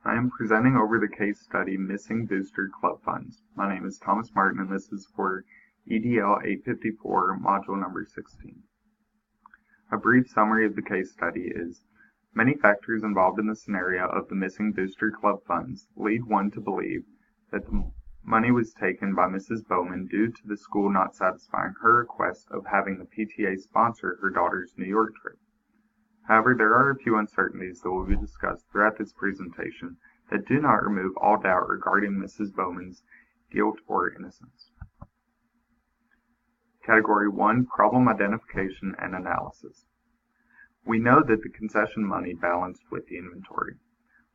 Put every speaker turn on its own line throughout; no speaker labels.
I am presenting over the case study Missing Booster Club Funds. My name is Thomas Martin and this is for EDL 854, module number 16. A brief summary of the case study is, many factors involved in the scenario of the missing Booster Club funds lead one to believe that the money was taken by Mrs. Bowman due to the school not satisfying her request of having the PTA sponsor her daughter's New York trip. However, there are a few uncertainties that will be discussed throughout this presentation that do not remove all doubt regarding Mrs. Bowman's guilt or innocence. Category 1, Problem Identification and Analysis. We know that the concession money balanced with the inventory.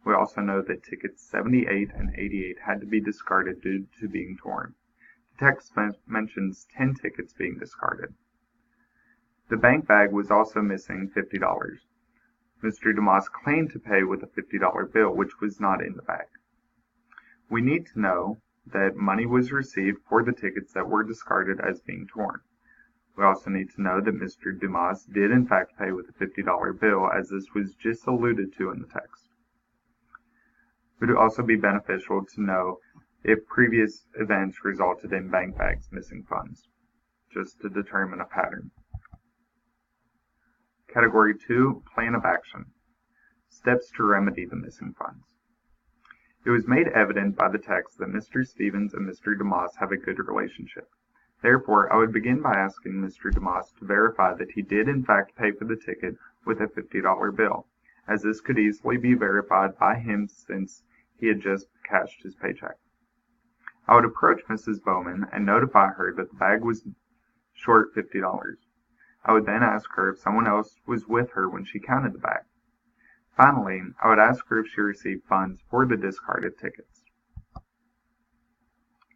We also know that tickets 78 and 88 had to be discarded due to being torn. The text mentions 10 tickets being discarded. The bank bag was also missing $50. Mr. Dumas claimed to pay with a $50 bill, which was not in the bag. We need to know that money was received for the tickets that were discarded as being torn. We also need to know that Mr. Dumas did in fact pay with a $50 bill, as this was just alluded to in the text. It would also be beneficial to know if previous events resulted in bank bags missing funds, just to determine a pattern. Category 2, Plan of Action. Steps to remedy the missing funds. It was made evident by the text that Mr. Stevens and Mr. Dumas have a good relationship. Therefore, I would begin by asking Mr. Dumas to verify that he did in fact pay for the ticket with a $50 bill, as this could easily be verified by him since he had just cashed his paycheck. I would approach Mrs. Bowman and notify her that the bag was short $50. I would then ask her if someone else was with her when she counted the bag. Finally, I would ask her if she received funds for the discarded tickets.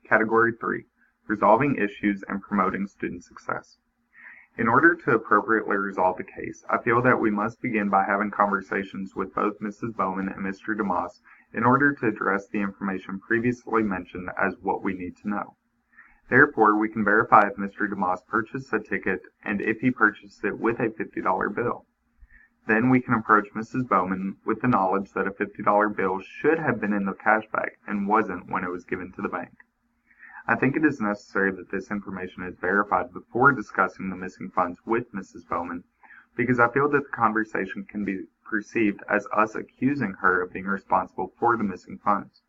Category 3, Resolving Issues and Promoting Student Success. In order to appropriately resolve the case, I feel that we must begin by having conversations with both Mrs. Bowman and Mr. Dumas in order to address the information previously mentioned as what we need to know. Therefore, we can verify if Mr. Dumas purchased a ticket and if he purchased it with a $50 bill. Then we can approach Mrs. Bowman with the knowledge that a $50 bill should have been in the cash bag and wasn't when it was given to the bank. I think it is necessary that this information is verified before discussing the missing funds with Mrs. Bowman, because I feel that the conversation can be perceived as us accusing her of being responsible for the missing funds.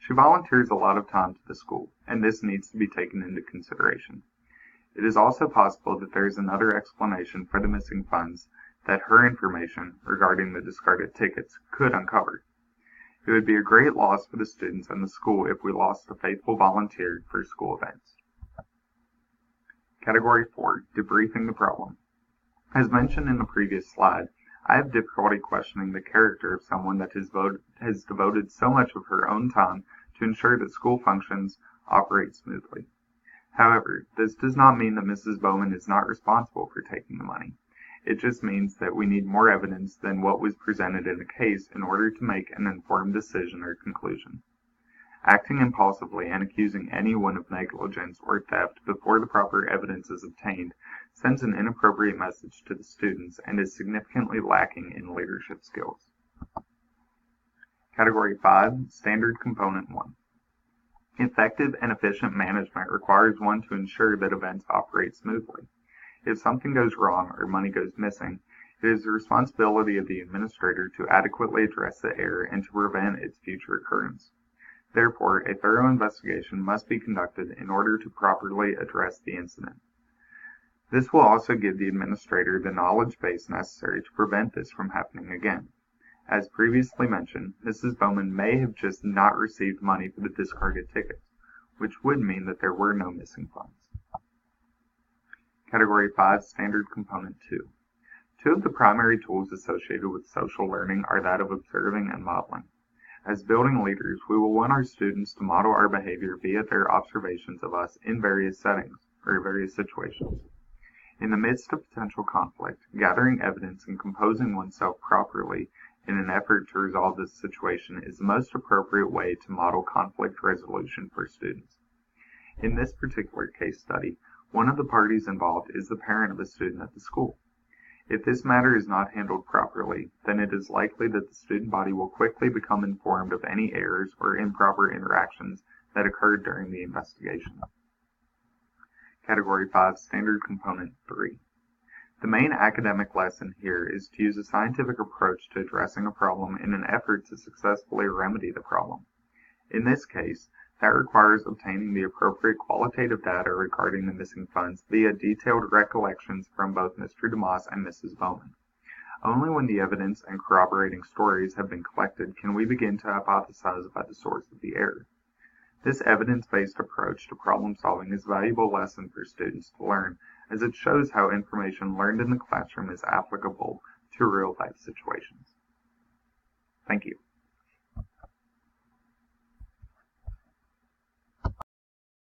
She volunteers a lot of time to the school, and this needs to be taken into consideration. It is also possible that there is another explanation for the missing funds that her information regarding the discarded tickets could uncover. It would be a great loss for the students and the school if we lost a faithful volunteer for school events. Category 4, Debriefing the Problem. As mentioned in the previous slide, I have difficulty questioning the character of someone that has devoted so much of her own time to ensure that school functions operate smoothly. However, this does not mean that Mrs. Bowman is not responsible for taking the money. It just means that we need more evidence than what was presented in the case in order to make an informed decision or conclusion. Acting impulsively and accusing anyone of negligence or theft before the proper evidence is obtained sends an inappropriate message to the students and is significantly lacking in leadership skills. Category 5, Standard Component 1. Effective and efficient management requires one to ensure that events operate smoothly. If something goes wrong or money goes missing, it is the responsibility of the administrator to adequately address the error and to prevent its future occurrence. Therefore, a thorough investigation must be conducted in order to properly address the incident. This will also give the administrator the knowledge base necessary to prevent this from happening again. As previously mentioned, Mrs. Bowman may have just not received money for the discarded tickets, which would mean that there were no missing funds. Category 5, Standard Component 2. Two of the primary tools associated with social learning are that of observing and modeling. As building leaders, we will want our students to model our behavior via their observations of us in various settings or various situations. In the midst of potential conflict, gathering evidence and composing oneself properly in an effort to resolve this situation is the most appropriate way to model conflict resolution for students. In this particular case study, one of the parties involved is the parent of a student at the school. If this matter is not handled properly, then it is likely that the student body will quickly become informed of any errors or improper interactions that occurred during the investigation. Category 5, Standard Component 3. The main academic lesson here is to use a scientific approach to addressing a problem in an effort to successfully remedy the problem. In this case, that requires obtaining the appropriate qualitative data regarding the missing funds via detailed recollections from both Mr. DeMoss and Mrs. Bowman. Only when the evidence and corroborating stories have been collected can we begin to hypothesize about the source of the error. This evidence-based approach to problem-solving is a valuable lesson for students to learn, as it shows how information learned in the classroom is applicable to real-life situations. Thank you.